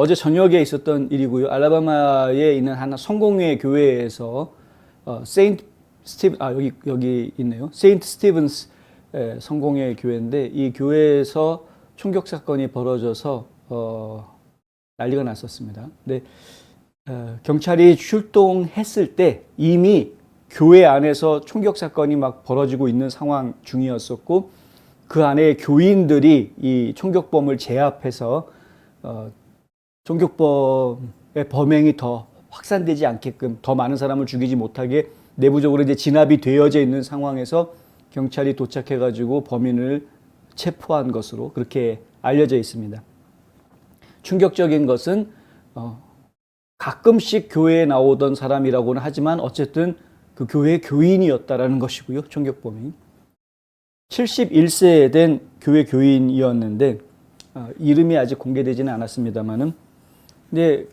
어제 저녁에 있었던 일이고요. 알라바마에 있는 한 성공회 교회에서 세인트 스티븐 여기 있네요. 세인트 스티븐스 성공회 교회인데 이 교회에서 총격 사건이 벌어져서 난리가 났었습니다. 근데 경찰이 출동했을 때 이미 교회 안에서 총격 사건이 막 벌어지고 있는 상황 중이었었고 그 안에 교인들이 이 총격범을 제압해서 총격범의 범행이 더 확산되지 않게끔 더 많은 사람을 죽이지 못하게 내부적으로 이제 진압이 되어져 있는 상황에서 경찰이 도착해가지고 범인을 체포한 것으로 그렇게 알려져 있습니다. 충격적인 것은 가끔씩 교회에 나오던 사람이라고는 하지만 어쨌든 그 교회의 교인이었다라는 것이고요. 총격범이 71세 된 교회 교인이었는데 이름이 아직 공개되지는 않았습니다만은 근데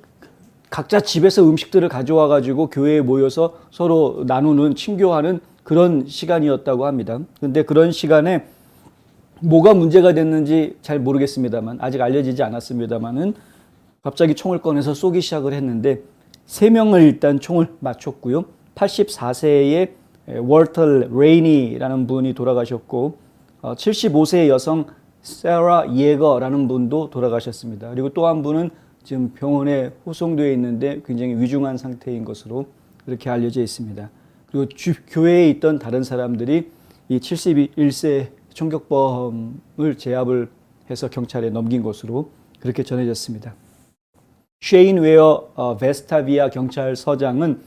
각자 집에서 음식들을 가져와 가지고 교회에 모여서 서로 나누는 친교하는 그런 시간이었다고 합니다. 근데 그런 시간에 뭐가 문제가 됐는지 잘 모르겠습니다만 아직 알려지지 않았습니다만은 갑자기 총을 꺼내서 쏘기 시작을 했는데 3명을 일단 총을 맞췄고요. 84세의 월터 레이니라는 분이 돌아가셨고 75세의 여성 세라 예거라는 분도 돌아가셨습니다. 그리고 또 한 분은 지금 병원에 호송되어 있는데 굉장히 위중한 상태인 것으로 이렇게 알려져 있습니다. 그리고 교회에 있던 다른 사람들이 이 71세 총격범을 제압을 해서 경찰에 넘긴 것으로 그렇게 전해졌습니다. 쉐인 웨어 베스타비아 경찰서장은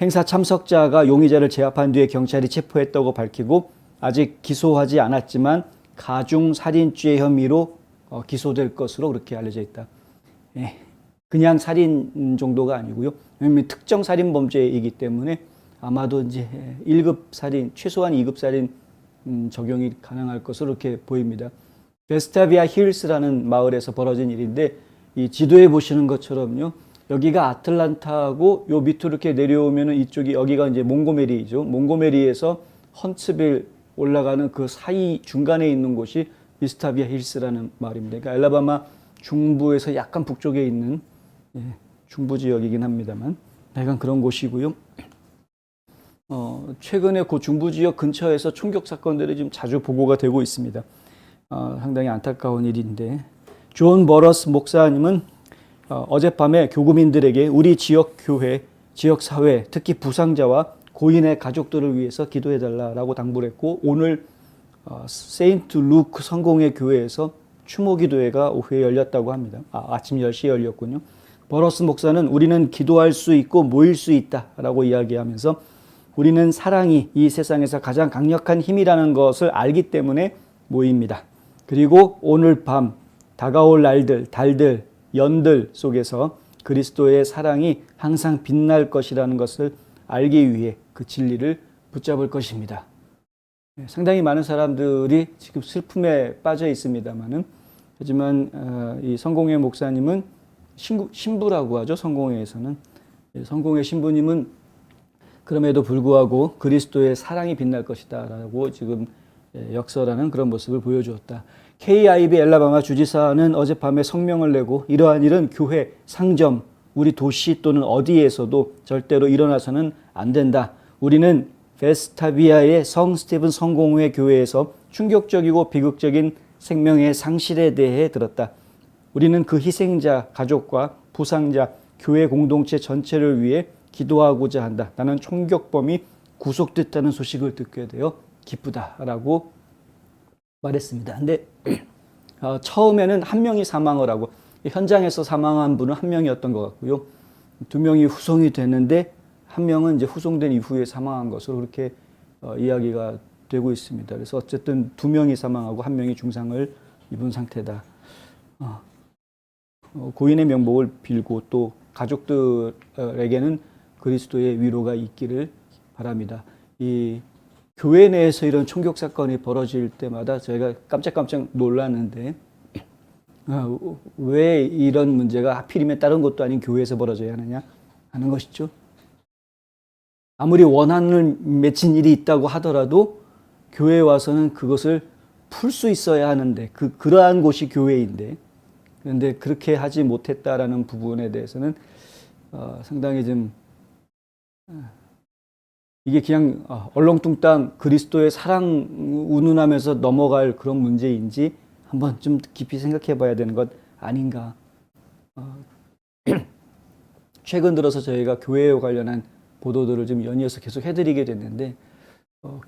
행사 참석자가 용의자를 제압한 뒤에 경찰이 체포했다고 밝히고 아직 기소하지 않았지만 가중살인죄 혐의로 기소될 것으로 그렇게 알려져 있다. 그냥 살인 정도가 아니고요. 왜냐하면 특정 살인 범죄이기 때문에 아마도 이제 1급 살인, 최소한 2급 살인 적용이 가능할 것으로 이렇게 보입니다. 베스타비아 힐스라는 마을에서 벌어진 일인데 이 지도에 보시는 것처럼요. 여기가 아틀란타하고 요 밑으로 이렇게 내려오면은 이쪽이 여기가 이제 몽고메리죠. 몽고메리에서 헌츠빌 올라가는 그 사이 중간에 있는 곳이 베스타비아 힐스라는 마을입니다. 그러니까 알라바마 중부에서 약간 북쪽에 있는 중부 지역이긴 합니다만 약간 그런 곳이고요. 최근에 그 중부 지역 근처에서 총격 사건들이 지금 자주 보고가 되고 있습니다. 상당히 안타까운 일인데 존 버러스 목사님은 어젯밤에 교구민들에게 우리 지역 교회, 지역 사회, 특히 부상자와 고인의 가족들을 위해서 기도해달라고 당부를 했고 오늘 세인트 루크 성공회 교회에서 추모 기도회가 오후에 열렸다고 합니다. 아침 10시에 열렸군요. 버러스 목사는 우리는 기도할 수 있고 모일 수 있다라고 이야기하면서 우리는 사랑이 이 세상에서 가장 강력한 힘이라는 것을 알기 때문에 모입니다. 그리고 오늘 밤 다가올 날들, 달들, 연들 속에서 그리스도의 사랑이 항상 빛날 것이라는 것을 알기 위해 그 진리를 붙잡을 것입니다. 상당히 많은 사람들이 지금 슬픔에 빠져 있습니다만은 하지만 이 성공회 목사님은 신부라고 하죠. 성공회에서는 성공회 신부님은 그럼에도 불구하고 그리스도의 사랑이 빛날 것이다 라고 지금 역설하는 그런 모습을 보여주었다. KIB 엘라바마 주지사는 어젯밤에 성명을 내고 이러한 일은 교회, 상점, 우리 도시 또는 어디에서도 절대로 일어나서는 안 된다. 우리는 베스타비아의 성 스티븐 성공회 교회에서 충격적이고 비극적인 생명의 상실에 대해 들었다. 우리는 그 희생자, 가족과 부상자, 교회 공동체 전체를 위해 기도하고자 한다. 나는 총격범이 구속됐다는 소식을 듣게 되어 기쁘다라고 말했습니다. 근데 처음에는 한 명이 사망을 하고 현장에서 사망한 분은 한 명이었던 것 같고요. 2명이 후송이 됐는데 한 명은 이제 후송된 이후에 사망한 것으로 그렇게 이야기가 되고 있습니다. 그래서 어쨌든 2명이 사망하고 1명이 중상을 입은 상태다. 고인의 명복을 빌고 또 가족들에게는 그리스도의 위로가 있기를 바랍니다. 이 교회 내에서 이런 총격 사건이 벌어질 때마다 저희가 깜짝깜짝 놀랐는데 왜 이런 문제가 하필이면 다른 곳도 아닌 교회에서 벌어져야 하느냐 하는 것이죠. 아무리 원한을 맺힌 일이 있다고 하더라도 교회에 와서는 그것을 풀 수 있어야 하는데 그러한 곳이 교회인데 그런데 그렇게 하지 못했다라는 부분에 대해서는 상당히 좀 이게 그냥 얼렁뚱땅 그리스도의 사랑 운운하면서 넘어갈 그런 문제인지 한번 좀 깊이 생각해 봐야 되는 것 아닌가. 최근 들어서 저희가 교회와 관련한 보도들을 좀 연이어서 계속 해드리게 됐는데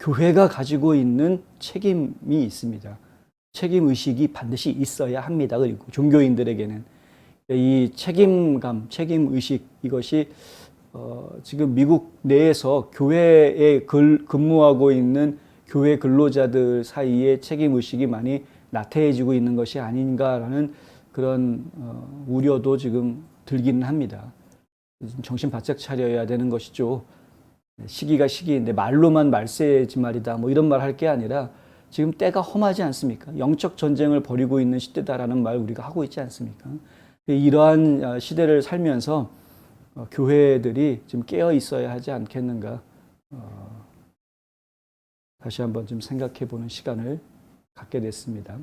교회가 가지고 있는 책임이 있습니다. 책임 의식이 반드시 있어야 합니다. 그리고 종교인들에게는 이 책임감, 책임 의식 이것이 지금 미국 내에서 교회에 근무하고 있는 교회 근로자들 사이에 책임 의식이 많이 나태해지고 있는 것이 아닌가라는 그런 우려도 지금 들기는 합니다. 정신 바짝 차려야 되는 것이죠. 시기가 시기인데 말로만 말세지 말이다 뭐 이런 말 할 게 아니라 지금 때가 험하지 않습니까? 영적 전쟁을 벌이고 있는 시대다라는 말 우리가 하고 있지 않습니까? 이러한 시대를 살면서 교회들이 좀 깨어 있어야 하지 않겠는가. 다시 한번 좀 생각해 보는 시간을 갖게 됐습니다.